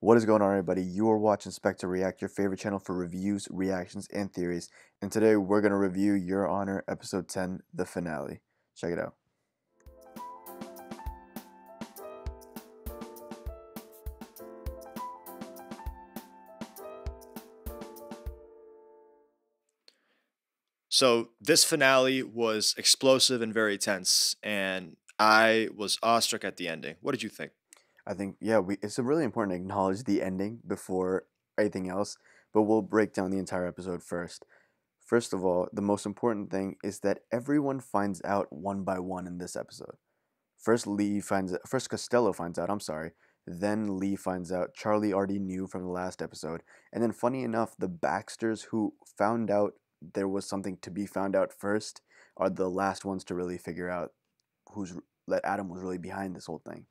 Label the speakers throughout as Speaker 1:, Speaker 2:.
Speaker 1: What is going on, everybody? You are watching Spectre React, your favorite channel for reviews, reactions, and theories. And today we're going to review Your Honor Episode 10, the finale. Check it out.
Speaker 2: So this finale was explosive and very tense, and I was awestruck at the ending. What did you think?
Speaker 1: I think, yeah, it's really important to acknowledge the ending before anything else, but we'll break down the entire episode first. First of all, the most important thing is that everyone finds out one by one in this episode. First Costello finds out, I'm sorry. Then Lee finds out. Charlie already knew from the last episode. And then funny enough, the Baxters who found out there was something to be found out first are the last ones to really figure out who's that Adam was really behind this whole thing.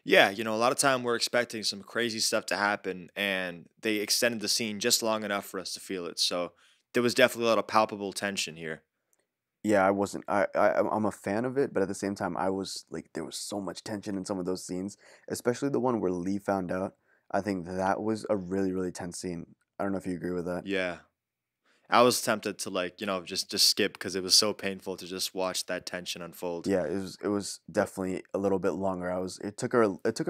Speaker 2: Yeah, a lot of time we're expecting some crazy stuff to happen, and they extended the scene just long enough for us to feel it. So there was definitely a lot of palpable tension here.
Speaker 1: Yeah, I wasn't. I'm a fan of it, but at the same time, I was like, there was so much tension in some of those scenes, especially the one where Lee found out. I think that was a really, really tense scene. I don't know if you agree with that.
Speaker 2: Yeah, I was tempted to just skip because it was so painful to just watch that tension unfold.
Speaker 1: Yeah, it was
Speaker 2: But
Speaker 1: definitely a little bit longer. It took her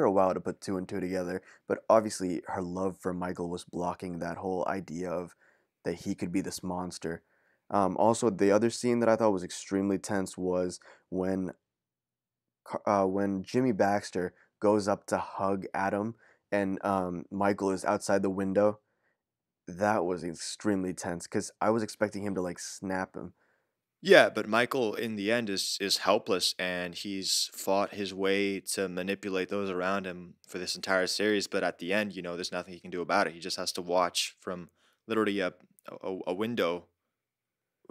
Speaker 1: a while to put two and two together, but obviously her love for Michael was blocking that whole idea of that he could be this monster. Also, the other scene that I thought was extremely tense was when when Jimmy Baxter goes up to hug Adam and Michael is outside the window. That was extremely tense because I was expecting him to like snap him.
Speaker 2: yeah, but Michael in the end is helpless, and he's fought his way to manipulate those around him for this entire series. But at the end, there's nothing he can do about it. He just has to watch from literally a window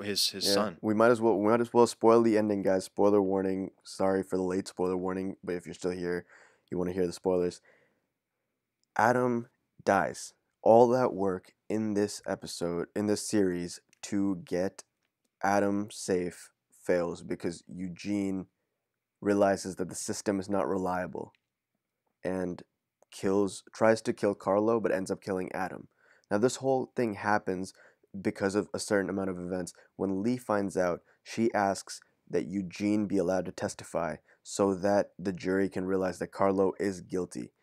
Speaker 2: his
Speaker 1: Yeah,
Speaker 2: son.
Speaker 1: we might as well spoil the ending, guys. Spoiler warning. Sorry for the late spoiler warning, but if you're still here, you want to hear the spoilers. Adam dies. All that work in this episode, in this series, to get Adam safe fails because Eugene realizes that the system is not reliable and tries to kill Carlo but ends up killing Adam. Now this whole thing happens because of a certain amount of events. When Lee finds out, she asks that Eugene be allowed to testify so that the jury can realize that Carlo is guilty.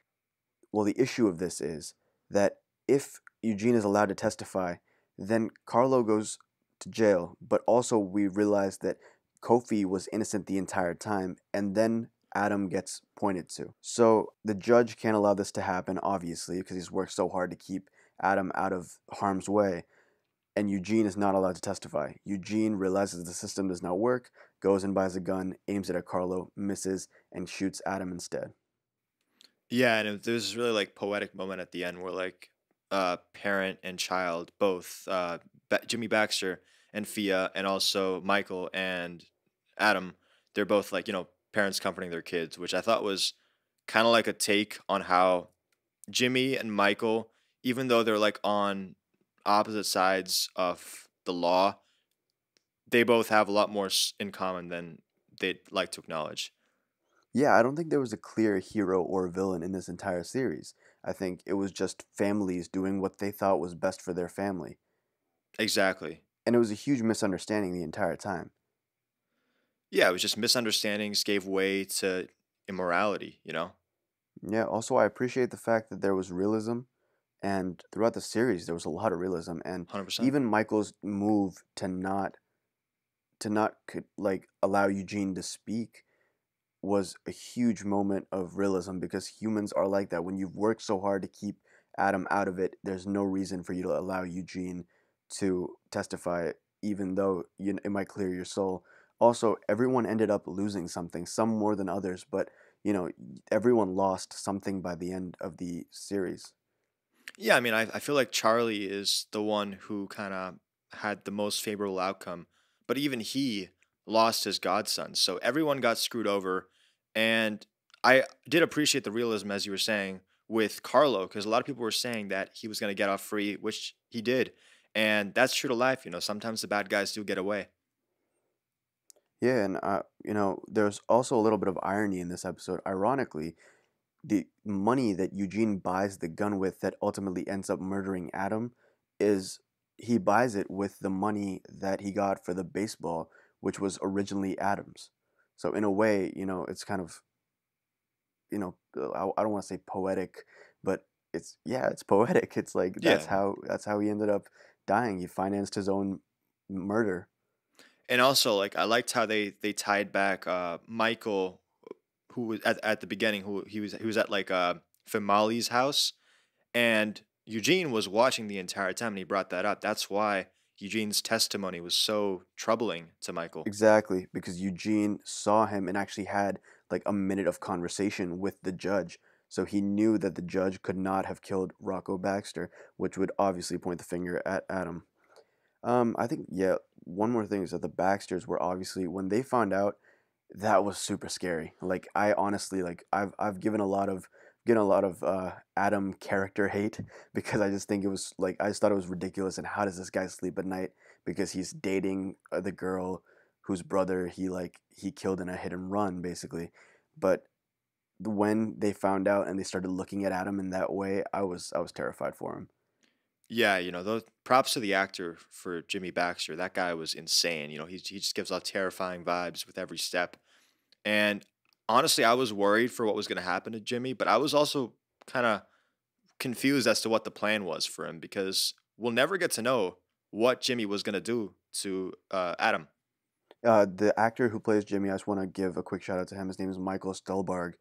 Speaker 1: Well, the issue of this is that if Eugene is allowed to testify, then Carlo goes to jail, but also we realize that Kofi was innocent the entire time, and then Adam gets pointed to. So the judge can't allow this to happen, obviously, because he's worked so hard to keep Adam out of harm's way, and Eugene is not allowed to testify. Eugene realizes the system does not work, goes and buys a gun, aims it at Carlo, misses, and shoots Adam instead.
Speaker 2: Yeah, and there's this really like poetic moment at the end where parent and child both Jimmy Baxter and Fia and also Michael and Adam, they're both parents comforting their kids, which I thought was kind of like a take on how Jimmy and Michael, even though they're like on opposite sides of the law, they both have a lot more in common than they'd like to acknowledge.
Speaker 1: Yeah, I don't think there was a clear hero or villain in this entire series. I think it was just families doing what they thought was best for their family.
Speaker 2: Exactly.
Speaker 1: And it was a huge misunderstanding the entire time.
Speaker 2: Yeah, it was just misunderstandings gave way to immorality.
Speaker 1: Yeah, also, I appreciate the fact that there was realism, and throughout the series, there was a lot of realism. And
Speaker 2: 100%.
Speaker 1: even Michael's move to not like allow Eugene to speak was a huge moment of realism because humans are like that. When you've worked so hard to keep Adam out of it, there's no reason for you to allow Eugene to testify, even though it might clear your soul. Also, everyone ended up losing something, some more than others, but you know, everyone lost something by the end of the series.
Speaker 2: Yeah, I mean, I feel like Charlie is the one who kind of had the most favorable outcome, but even he lost his godson. So everyone got screwed over. And I did appreciate the realism, as you were saying, with Carlo, because a lot of people were saying that he was going to get off free, which he did. And that's true to life. Sometimes the bad guys do get away.
Speaker 1: Yeah, and there's also a little bit of irony in this episode. Ironically, the money that Eugene buys the gun with that ultimately ends up murdering Adam is he buys it with the money that he got for the baseball, which was originally Adam's. So in a way, it's kind of, I don't want to say poetic, but it's yeah, it's poetic. It's like
Speaker 2: Yeah.
Speaker 1: that's how he ended up dying. He financed his own murder.
Speaker 2: And also, like, I liked how they tied back Michael, who was at the beginning, who he was at like Famali's house, and Eugene was watching the entire time, and he brought that up. That's why Eugene's testimony was so troubling to Michael.
Speaker 1: Exactly, because Eugene saw him and actually had like a minute of conversation with the judge. So he knew that the judge could not have killed Rocco Baxter, which would obviously point the finger at Adam. I think yeah. One more thing is that the Baxters were obviously when they found out, that was super scary. Like I honestly like I've given a lot of Adam character hate because I just think it was like I just thought it was ridiculous. And how does this guy sleep at night because he's dating the girl whose brother he killed in a hit and run basically. But when they found out and they started looking at Adam in that way, I was terrified for him.
Speaker 2: Yeah, those props to the actor for Jimmy Baxter. That guy was insane. He just gives off terrifying vibes with every step. And honestly, I was worried for what was going to happen to Jimmy, but I was also kind of confused as to what the plan was for him because we'll never get to know what Jimmy was going to do to Adam.
Speaker 1: The actor who plays Jimmy, I just want to give a quick shout out to him. His name is Michael Stelbarg.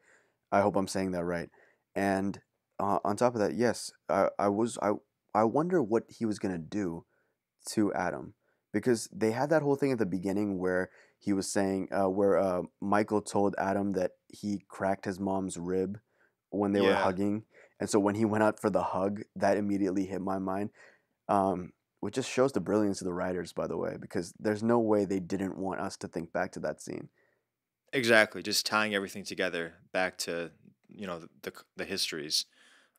Speaker 1: I hope I'm saying that right. And on top of that, yes, I wonder what he was gonna do to Adam because they had that whole thing at the beginning where he was saying where Michael told Adam that he cracked his mom's rib when they were
Speaker 2: Yeah,
Speaker 1: hugging, and so when he went out for the hug, that immediately hit my mind. Which just shows the brilliance of the writers, by the way, because there's no way they didn't want us to think back to that scene.
Speaker 2: exactly. Just tying everything together back to the histories.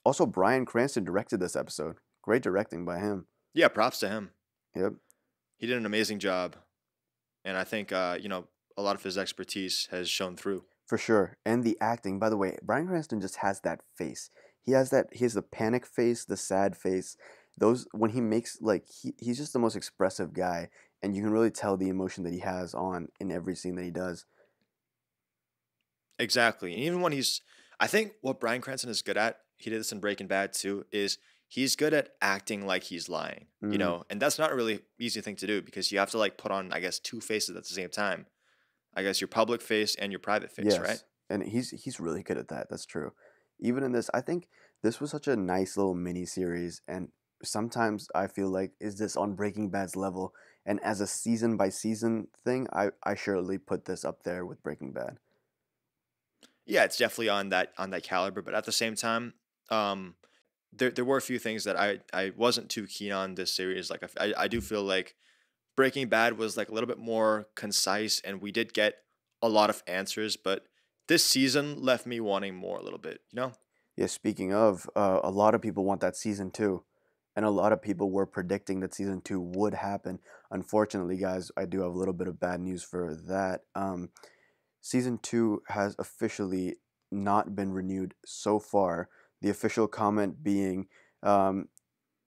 Speaker 1: Also, Bryan Cranston directed this episode. Great directing by him.
Speaker 2: Yeah, props to him.
Speaker 1: Yep,
Speaker 2: He did an amazing job, and I think a lot of his expertise has shown through.
Speaker 1: for sure. And the acting, by the way, Bryan Cranston just has that face. He has the panic face, the sad face. Those when he makes like he's just the most expressive guy, and you can really tell the emotion that he has on in every scene that he does.
Speaker 2: Exactly. And even when I think what Bryan Cranston is good at, he did this in Breaking Bad too, is he's good at acting like he's lying,
Speaker 1: Mm,
Speaker 2: and that's not a really easy thing to do because you have to like put on, I guess, two faces at the same time. I guess your public face and your private face, right?
Speaker 1: yes, and he's really good at that. That's true. Even in this, I think this was such a nice little mini series, and sometimes I feel like is this on Breaking Bad's level? And as a season by season thing, I surely put this up there with Breaking Bad.
Speaker 2: Yeah, it's definitely on that caliber, but at the same time, um, there were a few things that I wasn't too keen on this series. Like I do feel like Breaking Bad was like a little bit more concise, and we did get a lot of answers, but this season left me wanting more a little bit.
Speaker 1: Yeah, speaking of, a lot of people want that season two, and a lot of people were predicting that season two would happen. Unfortunately, guys, I do have a little bit of bad news for that. Season two has officially not been renewed so far. The official comment being um,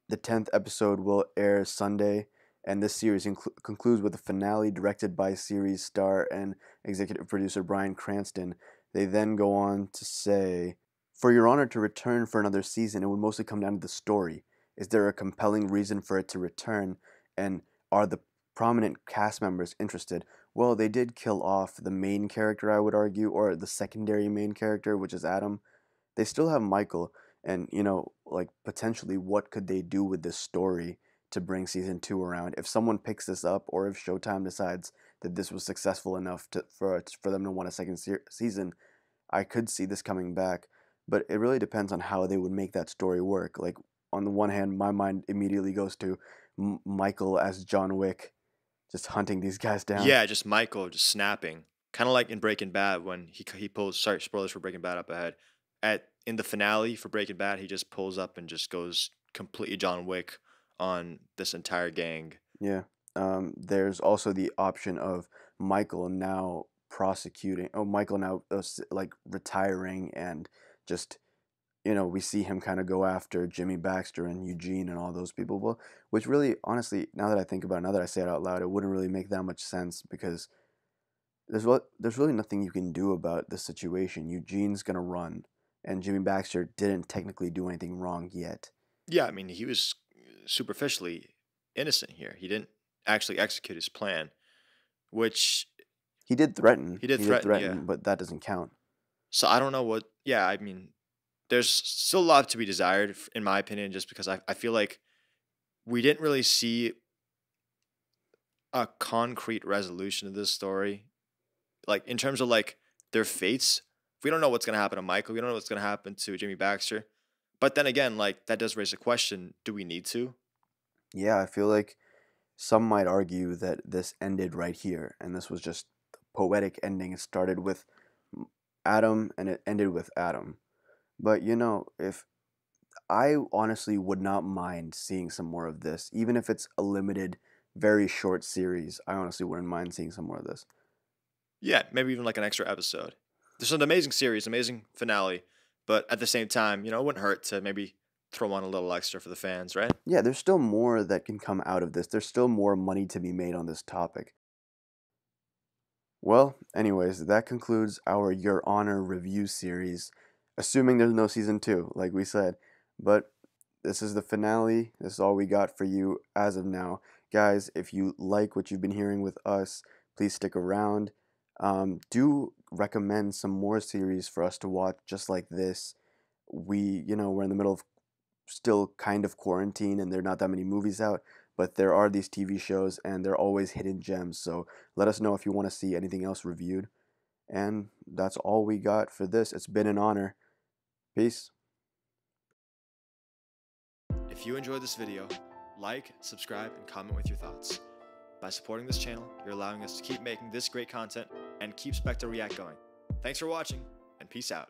Speaker 1: the 10th episode will air Sunday, and this series concludes with a finale directed by series star and executive producer Bryan Cranston. They then go on to say, for Your Honor to return for another season, it would mostly come down to the story. Is there a compelling reason for it to return? And are the prominent cast members interested? Well, they did kill off the main character, I would argue, or the secondary main character, which is Adam. They still have Michael, and like potentially, what could they do with this story to bring season two around? If someone picks this up, or if Showtime decides that this was successful enough for them to want a second season, I could see this coming back. But it really depends on how they would make that story work. Like on the one hand, my mind immediately goes to Michael as John Wick, just hunting these guys down.
Speaker 2: Yeah, just Michael just snapping, kind of like in Breaking Bad when he pulls. Sorry, spoilers for Breaking Bad up ahead. At in the finale for Breaking Bad, he just pulls up and just goes completely John Wick on this entire gang.
Speaker 1: Yeah. There's also the option of Michael now prosecuting, oh, Michael now like retiring and just we see him kind of go after Jimmy Baxter and Eugene and all those people. Well, which really, honestly, now that I think about it, now that I say it out loud, it wouldn't really make that much sense because there's really nothing you can do about the situation. Eugene's gonna run, and Jimmy Baxter didn't technically do anything wrong yet.
Speaker 2: Yeah, I mean, he was superficially innocent here. He didn't actually execute his plan, which
Speaker 1: He did threaten.
Speaker 2: he did
Speaker 1: He did
Speaker 2: threaten, yeah.
Speaker 1: threaten, but that doesn't count.
Speaker 2: So I don't know what, yeah, I mean, there's still a lot to be desired, in my opinion, just because I feel like we didn't really see a concrete resolution of this story. Like, in terms of like their fates, we don't know what's going to happen to Michael. We don't know what's going to happen to Jimmy Baxter. But then again, like, that does raise a question: do we need to?
Speaker 1: Yeah, I feel like some might argue that this ended right here, and this was just a poetic ending. It started with Adam and it ended with Adam. But if I honestly would not mind seeing some more of this, even if it's a limited, very short series. I honestly wouldn't mind seeing some more of this.
Speaker 2: Yeah, maybe even like an extra episode. There's an amazing series, amazing finale, but at the same time, it wouldn't hurt to maybe throw on a little extra for the fans, right?
Speaker 1: Yeah, there's still more that can come out of this. There's still more money to be made on this topic. Well, anyways, that concludes our Your Honor review series, assuming there's no season two, like we said. But this is the finale. This is all we got for you as of now. Guys, if you like what you've been hearing with us, please stick around. Do recommend some more series for us to watch just like this. We're in the middle of still kind of quarantine and there are not that many movies out, but there are these TV shows and they're always hidden gems. So let us know if you want to see anything else reviewed. And that's all we got for this. It's been an honor. Peace.
Speaker 2: If you enjoyed this video, like, subscribe, and comment with your thoughts. By supporting this channel, you're allowing us to keep making this great content and keep Spectre React going. Thanks for watching, and peace out.